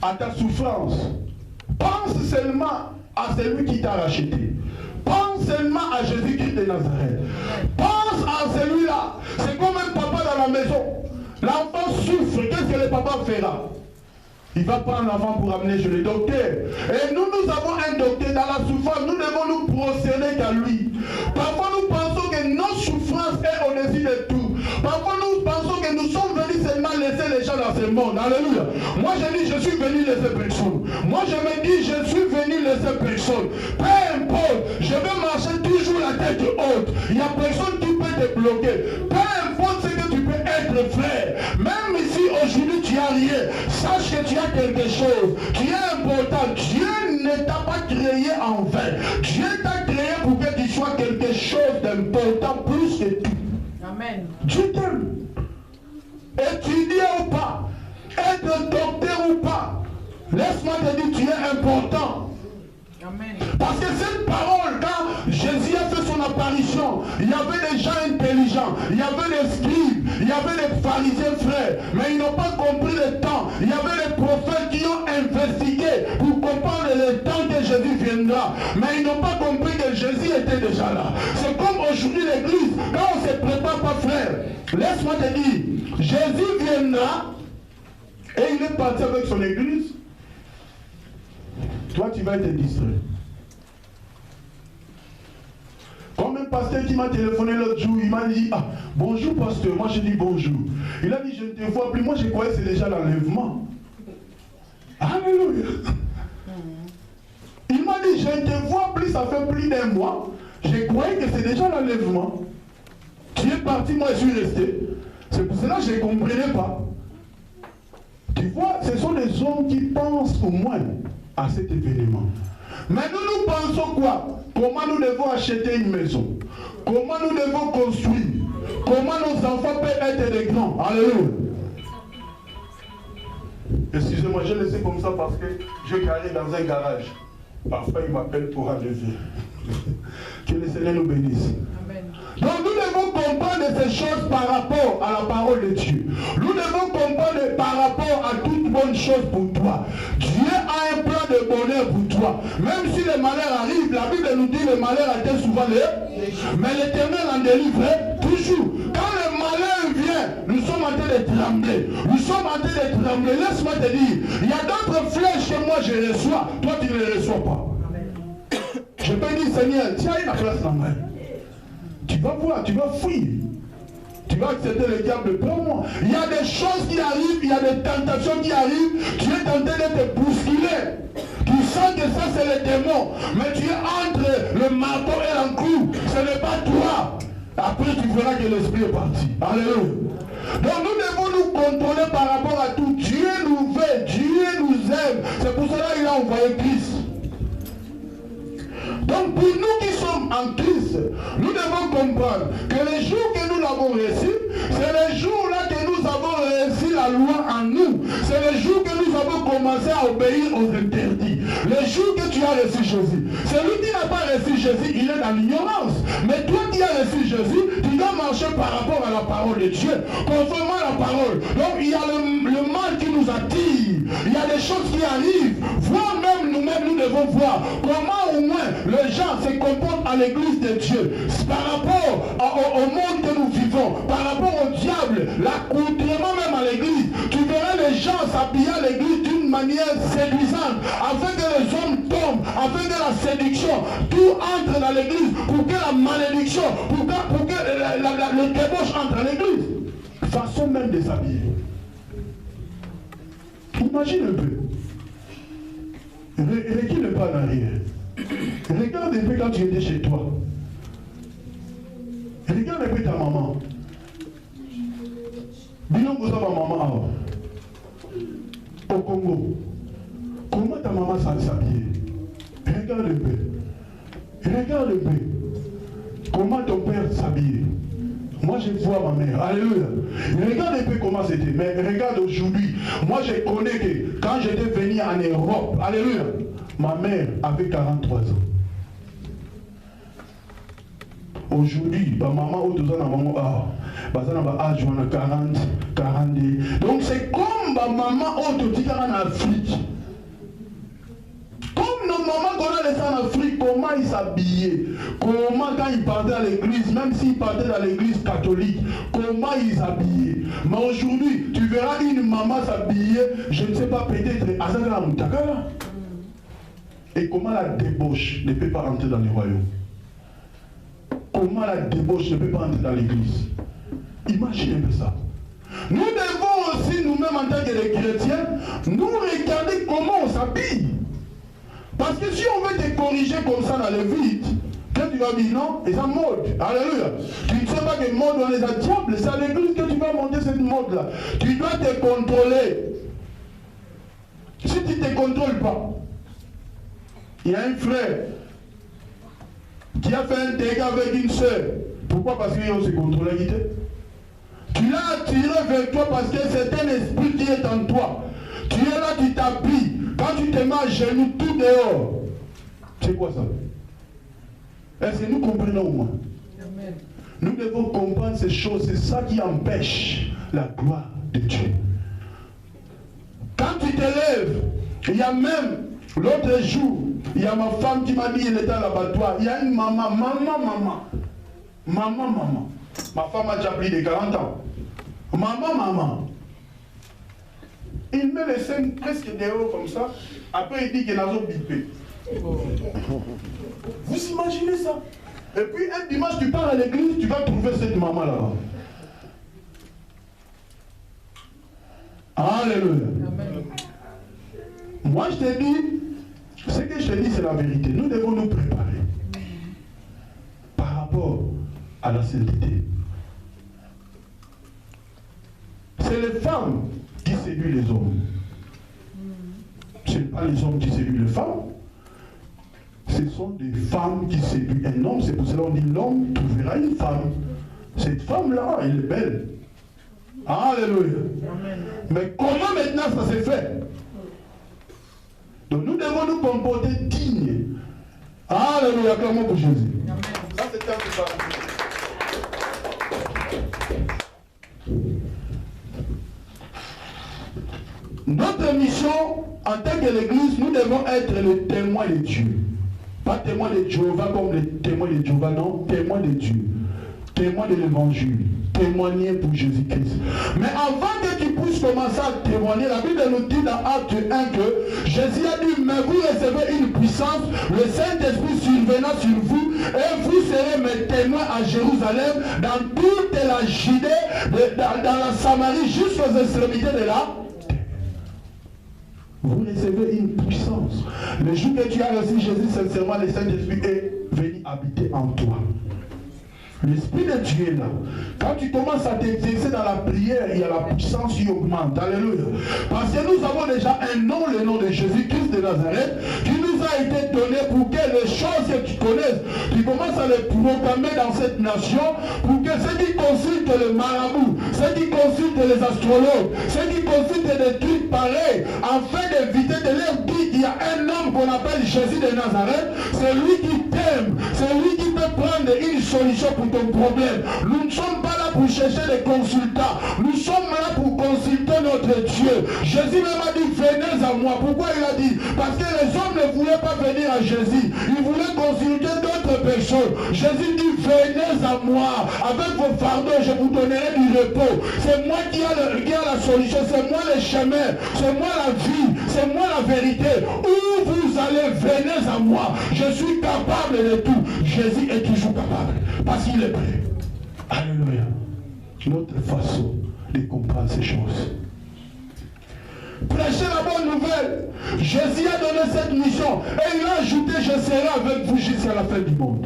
à ta souffrance. Pense seulement à celui qui t'a racheté. Pense seulement à Jésus-Christ de Nazareth. Pense à celui-là. C'est comme un papa dans la maison. L'enfant souffre. Qu'est-ce que le papa fera? Il va prendre l'enfant pour amener chez le docteur. Et nous avons un docteur dans la souffrance. Nous devons nous procéder qu'à lui. Parfois nous pensons que nos souffrances est au-dessus de tout. Parfois nous pensons que nous sommes venus seulement laisser les gens dans ce monde. Alléluia. Moi je dis je suis venu laisser personne. Moi je me dis je suis venu laisser personne. Peu importe, je vais marcher toujours la tête haute. Il n'y a personne qui peut te bloquer. Peu importe ce que tu peux être, frère. Même ici aujourd'hui tu n'as rien. Sache que tu as quelque chose. Tu es important. Dieu ne t'a pas créé en vain. Dieu t'a créé pour que tu sois quelque chose d'important plus que tout. Amen. Dieu t'aime. Étudier ou pas, être docteur ou pas, laisse-moi te dire, tu es important. Amen. Parce que cette parole, quand Jésus a fait son apparition, il y avait des gens intelligents, il y avait des scribes, il y avait des pharisiens frères, mais ils n'ont pas compris le temps. Il y avait des prophètes qui ont investigué pour comprendre le temps que Jésus viendra, mais ils n'ont pas compris que Jésus était déjà là. C'est comme aujourd'hui l'église, quand on ne se prépare pas, frère, laisse-moi te dire, Jésus viendra et il est parti avec son église. Toi, tu vas être distrait. Comme un pasteur qui m'a téléphoné l'autre jour, il m'a dit, ah, bonjour pasteur, moi j'ai dit bonjour. Il a dit, je ne te vois plus, moi je croyais que c'est déjà l'enlèvement. Alléluia. Il m'a dit, je ne te vois plus, ça fait plus d'un mois. Je croyais que c'est déjà l'enlèvement. Tu es parti, moi je suis resté. C'est pour cela que je ne comprenais pas. Tu vois, ce sont des hommes qui pensent au moins à cet événement. Mais nous pensons quoi? Comment nous devons acheter une maison? Comment nous devons construire? Comment nos enfants peuvent être des grands? Alléluia. Excusez-moi, je le sais comme ça parce que je carré dans un garage. Parfois, il m'appelle pour enlever. Que le Seigneur nous bénisse. Amen. Donc nous devons comprendre ces choses par rapport à la parole de Dieu. Nous devons comprendre par rapport à toute bonne chose pour toi. Dieu a un plan de bonheur pour toi. Même si le malheur arrive, la Bible nous dit que le malheur atteint souvent les... Mais l'Éternel en délivre toujours. Quand le malheur vient, nous sommes en train de trembler. Nous sommes en train de trembler. Laisse-moi te dire, il y a d'autres flèches que moi je reçois. Toi tu ne les reçois pas. Je peux dire, Seigneur, tiens une place dans ma main. Tu vas voir, tu vas fuir. Tu vas accepter le diable, prends-moi. Il y a des choses qui arrivent, il y a des tentations qui arrivent. Tu es tenté de te bousculer. Tu sens que ça c'est le démon. Mais tu es entre le marteau et l'enclou. Ce n'est pas toi. Après tu verras que l'esprit est parti. Alléluia. Donc nous devons nous contrôler par rapport à tout. Dieu nous veut, Dieu nous aime. C'est pour cela qu'il a envoyé Christ. Donc pour nous qui sommes en Christ, nous devons comprendre que les jours que nous l'avons reçu, c'est les jours-là que nous avons reçu la loi en nous. C'est les jours que nous avons commencé à obéir aux interdits. Les jours que tu as reçu Jésus. Celui qui n'a pas reçu Jésus, il est dans l'ignorance. Mais toi qui as reçu Jésus, tu dois marcher par rapport à la parole de Dieu, conformément à la parole. Donc il y a le mal qui nous attire. Il y a des choses qui arrivent. Voire même nous-mêmes, nous devons voir comment au moins les gens se comportent à l'église de Dieu par rapport au monde que nous vivons, par rapport au diable, l'accoutrement même à l'église. Tu verras les gens s'habiller à l'église d'une manière séduisante, afin que les hommes tombent, afin que la séduction, tout entre dans l'église, pour que la malédiction, pour que le débauche entre dans l'église. Façon même de s'habiller. Imagine un peu. Recule pas en arrière. Regarde un peu quand tu étais chez toi. Regarde un peu ta maman. Dis-nous que ça va maman au Congo. Comment ta maman s'habille? Regarde un peu. Regarde un peu. Comment ton père s'habille? Moi je vois ma mère. Alléluia. Regarde un peu comment c'était. Mais regarde aujourd'hui. Moi je connais que quand j'étais venu en Europe, alléluia, ma mère avait 43 ans. Aujourd'hui, ma maman, Bazana ba âge on a 40, 42. Donc c'est comme ma maman autotika en Afrique. Comme nos mamans qu'on a laissé en Afrique, comment ils s'habillaient, comment quand ils partaient à l'église, même s'ils partaient dans l'église catholique, comment ils s'habillaient. Mais aujourd'hui, tu verras une maman s'habiller, je ne sais pas, peut-être à Zagara Moutakala. Et comment la débauche ne peut pas entrer dans le royaume. Comment la débauche ne peut pas entrer dans l'église. Imaginez un peu ça. Nous devons aussi, nous-mêmes en tant que chrétiens, nous regarder comment on s'habille. Parce que si on veut te corriger comme ça dans le vide, quand tu vas dire non, et ça mode. Alléluia. Tu ne sais pas que mode on les a diables, c'est à l'église que tu vas monter cette mode-là. Tu dois te contrôler. Si tu ne te contrôles pas, il y a un frère qui a fait un dégât avec une soeur. Pourquoi? Parce qu'il se contrôle. Tu l'as attiré vers toi parce que c'est un esprit qui est en toi. Tu es là, tu t'habilles. Quand tu te mets à genoux tout dehors, c'est quoi ça? Est-ce que nous comprenons au moins? Amen. Nous devons comprendre ces choses. C'est ça qui empêche la gloire de Dieu. Quand tu te lèves, il y a même l'autre jour, il y a ma femme qui m'a dit elle était à l'abattoir. Il y a une maman. Ma femme a déjà plus de 40 ans. Maman. Il met les seins presque dehors comme ça. Après, il dit qu'il a bipé. Vous imaginez ça? Et puis, un dimanche, tu pars à l'église, tu vas trouver cette maman là-bas. Alléluia. Amen. Moi, je te dis, ce que je te dis, c'est la vérité. Nous devons nous préparer par rapport à la sainteté. C'est les femmes qui séduisent les hommes. Ce n'est pas les hommes qui séduisent les femmes. Ce sont des femmes qui séduisent un homme. C'est pour cela qu'on dit l'homme trouvera une femme. Cette femme-là, elle est belle. Alléluia. Mais comment maintenant ça s'est fait? Donc nous devons nous comporter dignes. Alléluia, clamons pour Jésus. Ça c'est un peu ça. Notre mission en tant que l'Église, nous devons être le témoin de Dieu. Pas témoin de Jéhovah comme les témoins de Jéhovah, non, témoin de Dieu. Témoin de l'Évangile. Témoigner pour Jésus-Christ. Mais avant que tu puisses commencer à témoigner, la Bible nous dit dans Acte 1 que Jésus a dit, mais vous recevez une puissance, le Saint-Esprit survenant sur vous, et vous serez mes témoins à Jérusalem, dans toute la Judée, dans la Samarie, jusqu'aux extrémités de la terre. Vous recevez une puissance. Le jour que tu as reçu Jésus, sincèrement, le Saint-Esprit est venu habiter en toi. L'Esprit de Dieu est là. Quand tu commences à t'exercer dans la prière, il y a la puissance qui augmente. Alléluia. Parce que nous avons déjà un nom, le nom de Jésus-Christ de Nazareth, qui nous a été donné pour que les choses que tu connaisses, tu commences à les proclamer dans cette nation, pour que ceux qui consultent le marabout, ceux qui consultent les astrologues, ceux qui consultent des trucs pareils, afin d'éviter de leur dire qu'il y a un homme qu'on appelle Jésus de Nazareth, c'est lui qui t'aime, c'est lui qui peut prendre une solution pour ton problème. Nous ne sommes pas là pour chercher des consultants. Nous sommes là pour consulter notre Dieu. Jésus même a dit, venez à moi. Pourquoi il a dit? Parce que les hommes ne voulaient pas venir à Jésus. Ils voulaient consulter d'autres personnes. Jésus dit, venez à moi. Avec vos fardeaux, je vous donnerai du repos. C'est moi qui a la solution. C'est moi le chemin. C'est moi la vie. C'est moi la vérité. Où vous allez, venez à moi. Je suis capable de tout. Jésus est toujours capable. Parce qu'il est prêt. Alléluia. Notre façon de comprendre ces choses. Prêchez la bonne nouvelle. Jésus a donné cette mission. Et il a ajouté, je serai avec vous jusqu'à la fin du monde.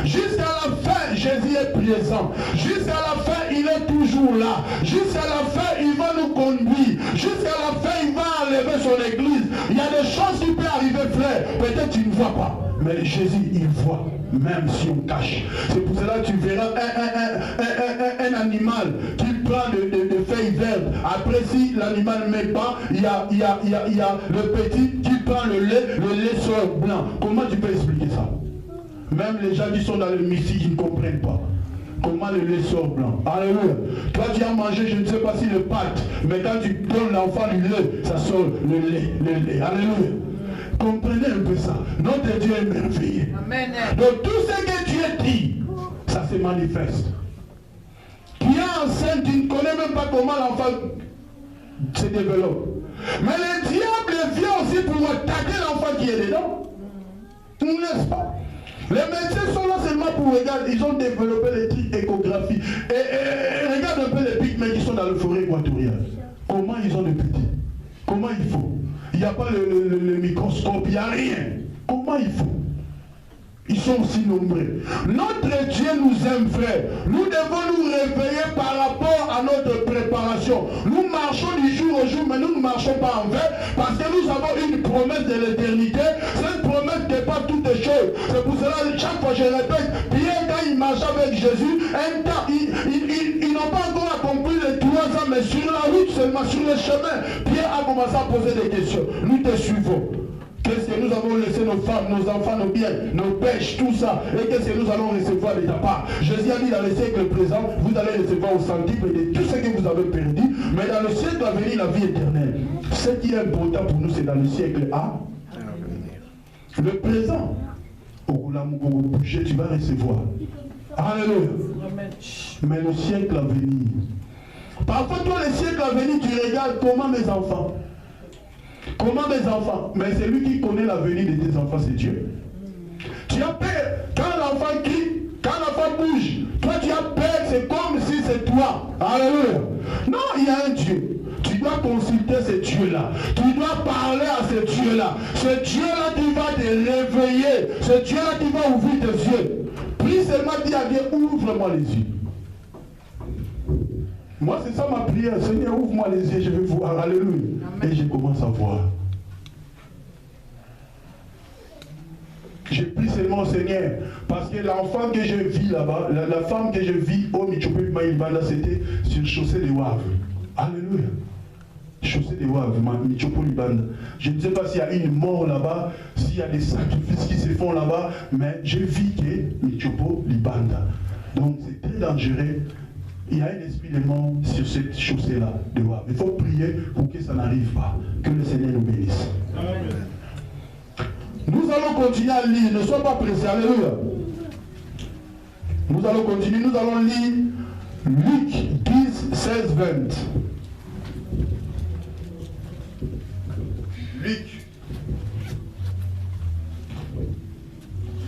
Jusqu'à la fin, Jésus est présent. Jusqu'à la fin, il est toujours là. Jusqu'à la fin, il va nous conduire. Jusqu'à la fin, il va enlever son église. Il y a des choses qui peuvent arriver, frère. Peut-être tu ne vois pas. Mais Jésus, il voit. Même si on cache. C'est pour cela que tu verras un animal qui prend des feuilles vertes. Après, si l'animal ne met pas, il y a le petit qui prend le lait sort blanc. Comment tu peux expliquer ça? Même les gens qui sont dans le mystique, ils ne comprennent pas. comment le lait sort blanc. Alléluia. Toi, tu as mangé, je ne sais pas si le pâte, mais quand tu donnes l'enfant du lait, ça sort le lait. Alléluia. Comprenez un peu ça. Notre Dieu est merveilleux. Amen. Donc tout ce que Dieu dit, ça se manifeste. Tu es enceinte, tu ne connais même pas comment l'enfant se développe. Mais le diable vient aussi pour attaquer l'enfant qui est dedans. N'est-ce pas? Les médecins sont là seulement pour regarder. Ils ont développé les trucs échographiques. Et regarde un peu les pygmées qui sont dans la forêt équatoriale. Comment ils ont des petits? Comment il faut? Il n'y a pas le microscope, il n'y a rien. Comment il faut? Ils sont aussi nombreux. Notre Dieu nous aime, frère. Nous devons nous réveiller par rapport à notre préparation. Nous marchons du jour au jour, mais nous ne marchons pas en vain, parce que nous avons une promesse de l'éternité. Cette promesse dépasse toutes les choses. C'est pour cela, chaque fois je répète, Pierre, quand il marchait avec Jésus, un temps, ils n'ont pas encore accompli les 3 ans, mais sur la route seulement, sur le chemin, Pierre a commencé à poser des questions. Nous te suivons. Qu'est-ce que nous avons laissé nos femmes, nos enfants, nos biens, nos pêches, tout ça? Et qu'est-ce que nous allons recevoir de ta part? Jésus a dit dans le siècle présent, vous allez recevoir au centuple de tout ce que vous avez perdu, mais dans le siècle à venir, la vie éternelle. Ce qui est important pour nous, c'est dans le siècle à venir. Le présent, au budget, tu vas recevoir. Alléluia. Mais le siècle à venir. Parfois, toi, le siècle à venir, tu regardes comment mes enfants. Comment mes enfants? Mais c'est lui qui connaît l'avenir de tes enfants, c'est Dieu. Tu as peur. Quand l'enfant crie, quand l'enfant bouge, toi tu as peur, c'est comme si c'est toi. Alléluia. Non, il y a un Dieu. Tu dois consulter ce Dieu-là. Tu dois parler à ce Dieu-là. Ce Dieu-là qui va te réveiller. Ce Dieu-là qui va ouvrir tes yeux. Prie seulement, dis à Dieu, ouvre-moi les yeux. Moi, c'est ça ma prière. Seigneur, ouvre-moi les yeux, je vais voir. Alléluia. Amen. Et je commence à voir. Je prie seulement au Seigneur. Parce que l'enfant que je vis là-bas, la femme que je vis au Michopo Libanda, c'était sur chaussée de Wavre. Alléluia. Chaussée de Wavre, Michopo Libanda. Je ne sais pas s'il y a une mort là-bas, s'il y a des sacrifices qui se font là-bas, mais je vis que Michopo Libanda. Donc c'est très dangereux. Il y a un esprit de mort sur cette chaussée-là de Wavre. Il faut prier pour que ça n'arrive pas. Que le Seigneur nous bénisse. Amen. Nous allons continuer à lire. Ne sois pas pressé. Alléluia. Nous allons continuer. Nous allons lire Luc 10, 16, 20.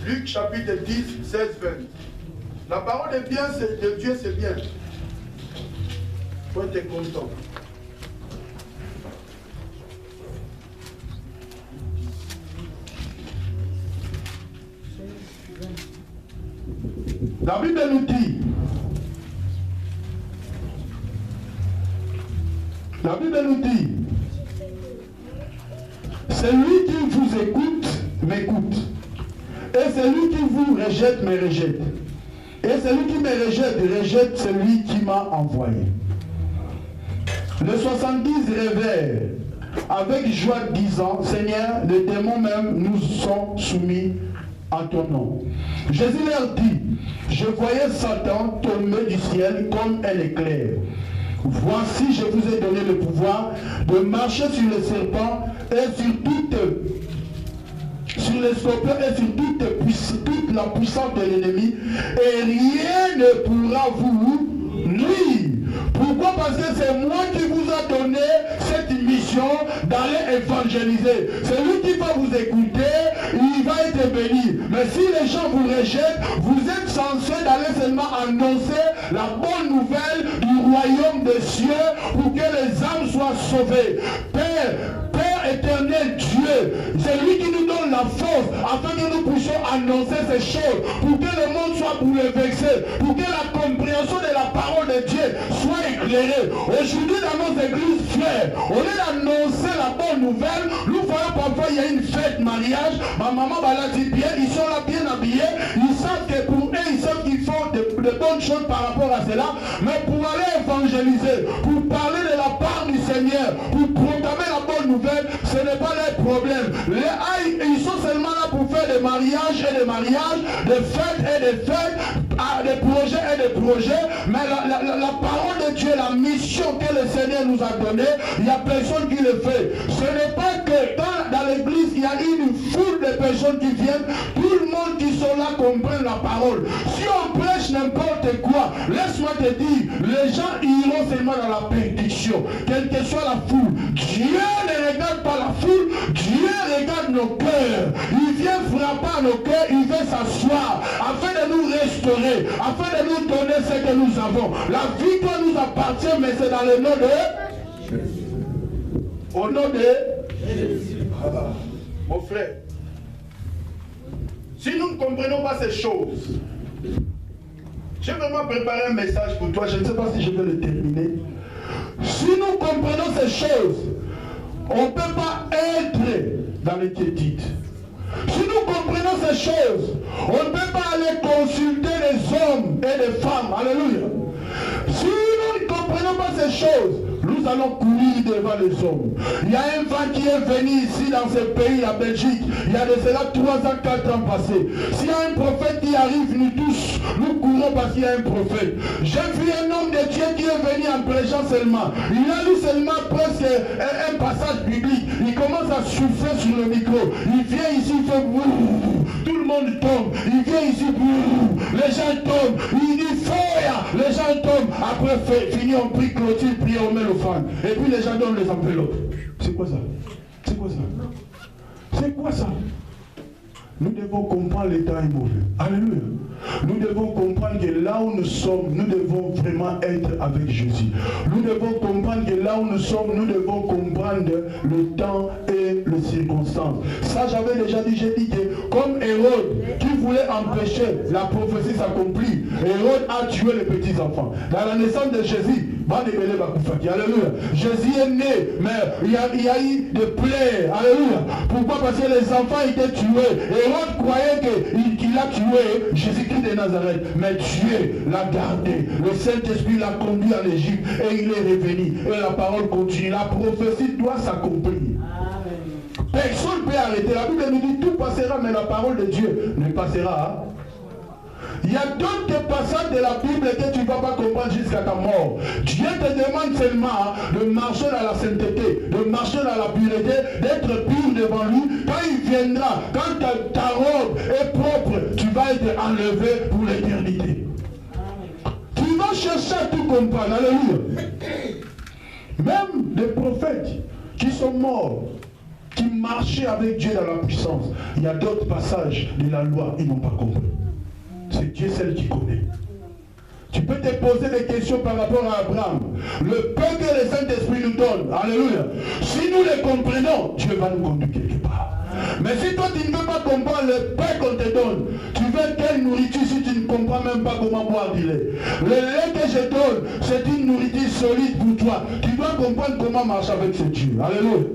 Luc chapitre 10, 16, 20. La parole est bien, de Dieu c'est bien. Il faut être content. La Bible nous dit, celui qui vous écoute, m'écoute. Et celui qui vous rejette, me rejette. Et celui qui me rejette celui qui m'a envoyé. Le 70 réveille avec joie disant, Seigneur, les démons même nous sont soumis à ton nom. Jésus leur dit, je voyais Satan tomber du ciel comme un éclair. Voici, je vous ai donné le pouvoir de marcher sur les serpents et sur les scorpions et sur toute la puissance de l'ennemi, et rien ne pourra vous nuire. Pourquoi? Parce que c'est moi qui vous a donné cette mission d'aller évangéliser. Celui qui va vous écouter, il va être béni. Mais si les gens vous rejettent, vous êtes censé d'aller seulement annoncer la bonne nouvelle du royaume des cieux pour que les âmes soient sauvées. Père éternel Dieu, c'est lui qui nous donne la force afin que nous puissions annoncer ces choses, pour que le monde soit bouleversé, pour que la compréhension de la parole de Dieu soit éclairée. Aujourd'hui dans nos églises, frères, au lieu d'annoncer la bonne nouvelle, nous voyons parfois il y a une fête, mariage, ma maman l'a dit bien, ils sont là bien habillés, ils savent que pour eux, ils savent qu'ils font de bonnes choses par rapport à cela, mais pour aller évangéliser, pour parler de la part du Seigneur, pour proclamer la bonne nouvelle, ce n'est pas leur problème. Ils sont seulement là pour faire des mariages et des mariages, des fêtes et des fêtes, a des projets et des projets, mais la parole de Dieu, la mission que le Seigneur nous a donnée, il n'y a personne qui le fait. Ce n'est pas que dans l'église, il y a une foule de personnes qui viennent, tout le monde qui sont là comprennent la parole. Si on prêche n'importe quoi, laisse-moi te dire, les gens iront seulement dans la perdition, quelle que soit la foule. Dieu ne regarde pas la foule, Dieu regarde nos cœurs. Il vient frapper à nos cœurs, il vient s'asseoir, afin de nous restaurer, afin de nous donner ce que nous avons. La victoire nous appartient, mais c'est dans le nom de Jésus. Au nom de Jésus. Mon frère, si nous ne comprenons pas ces choses, j'ai vraiment préparé un message pour toi, je ne sais pas si je vais le terminer. Si nous comprenons ces choses, on ne peut pas être dans l'inquiétude. Si nous comprenons ces choses, on ne peut pas aller consulter les hommes et les femmes. Alléluia. Si nous ne comprenons pas ces choses, nous allons courir devant les hommes. Il y a un vent qui est venu ici dans ce pays, la Belgique, il y a de cela 3 ans, 4 ans passés. S'il y a un prophète qui arrive, nous tous, nous courons parce qu'il y a un prophète. J'ai vu un homme de Dieu qui est venu en prêchant seulement. Il a lu seulement presque un passage biblique. Il commence à souffler sur le micro. Il vient ici, il fait bouh, tout le monde tombe. Il vient ici, bouh, les gens tombent. Il dit fire, les gens tombent. Après, fini, on prie, clôture, prie, on met l'offrande. Et puis les gens donnent les enveloppes. C'est quoi ça? C'est quoi ça? C'est quoi ça? Nous devons comprendre l'état est mauvais. Alléluia. Nous devons comprendre que là où nous sommes, nous devons vraiment être avec Jésus. Nous devons comprendre que là où nous sommes, nous devons comprendre le temps et les circonstances. Ça, j'avais déjà dit, j'ai dit que comme Hérode, qui voulait empêcher la prophétie s'accomplir, Hérode a tué les petits-enfants. Dans la naissance de Jésus, alléluia. Jésus est né, mais il y a eu des plaies. Alléluia. Pourquoi? Parce que les enfants étaient tués. Hérode croyait qu'il a tué Jésus-Christ de Nazareth. Mais Dieu l'a gardé. Le Saint-Esprit l'a conduit en Égypte et il est revenu. Et la parole continue. La prophétie doit s'accomplir. Personne ne peut arrêter. La Bible nous dit tout passera, mais la parole de Dieu ne passera. Il y a d'autres passages de la Bible que tu ne vas pas comprendre jusqu'à ta mort. Dieu te demande seulement de marcher dans la sainteté, de marcher dans la pureté, d'être pur devant lui. Quand il viendra, quand ta robe est propre, tu vas être enlevé pour l'éternité. Tu vas chercher à tout comprendre. Alléluia. Même des prophètes qui sont morts, qui marchaient avec Dieu dans la puissance, il y a d'autres passages de la loi, ils n'ont pas compris. C'est Dieu seul qui connaît. Tu peux te poser des questions par rapport à Abraham. Le peu que le Saint-Esprit nous donne, alléluia, si nous les comprenons, Dieu va nous conduire quelque part. Mais si toi tu ne veux pas comprendre le pain qu'on te donne, tu veux quelle nourriture si tu ne comprends même pas comment boire du lait? Le lait que je donne, c'est une nourriture solide pour toi. Tu dois comprendre comment marcher avec ce Dieu. Alléluia.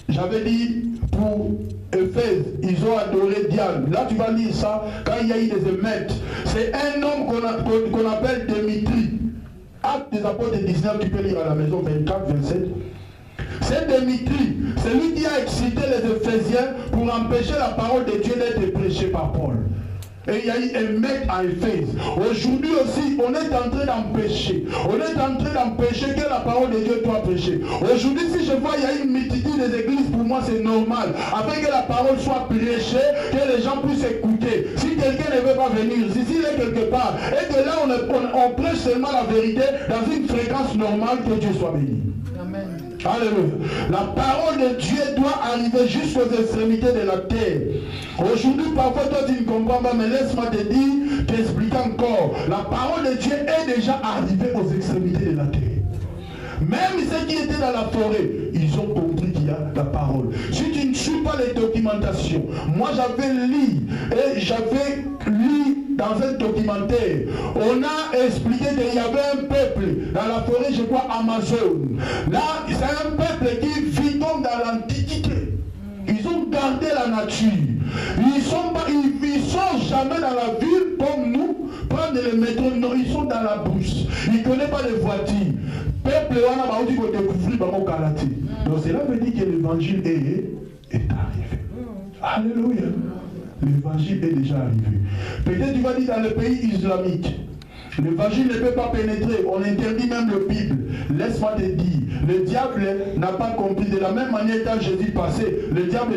J'avais dit pour Éphèse, ils ont adoré Diane. Là tu vas lire ça quand il y a eu des émeutes. C'est un homme qu'on appelle Dimitri. Acte des apôtres 19, tu peux lire à la maison 24, 27. C'est Dimitri, c'est lui qui a excité les Éphésiens pour empêcher la parole de Dieu d'être prêchée par Paul. Et il y a eu un mec à Éphèse. Aujourd'hui aussi, on est en train d'empêcher. On est en train d'empêcher que la parole de Dieu soit prêchée. Aujourd'hui, si je vois il y a une multitude des églises, pour moi c'est normal. Afin que la parole soit prêchée, que les gens puissent écouter. Si quelqu'un ne veut pas venir, si il est quelque part, et que là on prêche seulement la vérité dans une fréquence normale, que Dieu soit béni. Amen. Alléluia. La parole de Dieu doit arriver jusqu'aux extrémités de la terre. Aujourd'hui, parfois, toi, tu ne comprends pas, mais laisse-moi te dire, t'expliquer encore. La parole de Dieu est déjà arrivée aux extrémités de la terre. Même ceux qui étaient dans la forêt, ils ont compris qu'il y a la parole. Si tu ne suis pas les documentations, moi j'avais lu dans un documentaire, on a expliqué qu'il y avait un peuple dans la forêt, je crois, Amazon. Là, c'est un peuple qui vit comme dans l'Antiquité. Ils ont gardé la nature. Ils sont jamais dans la ville comme nous, prendre le métro. Non, ils sont dans la brousse. Ils ne connaissent pas les voitures. Peuple, on a découvert dans mon Galatie. Donc cela veut dire que l'évangile est arrivé. Alléluia. l'évangile est déjà arrivé. Peut-être tu vas dire dans le pays islamique, l'évangile ne peut pas pénétrer, on interdit même le Bible. Laisse-moi te dire, le diable n'a pas compris. De la même manière quand Jésus passait, le diable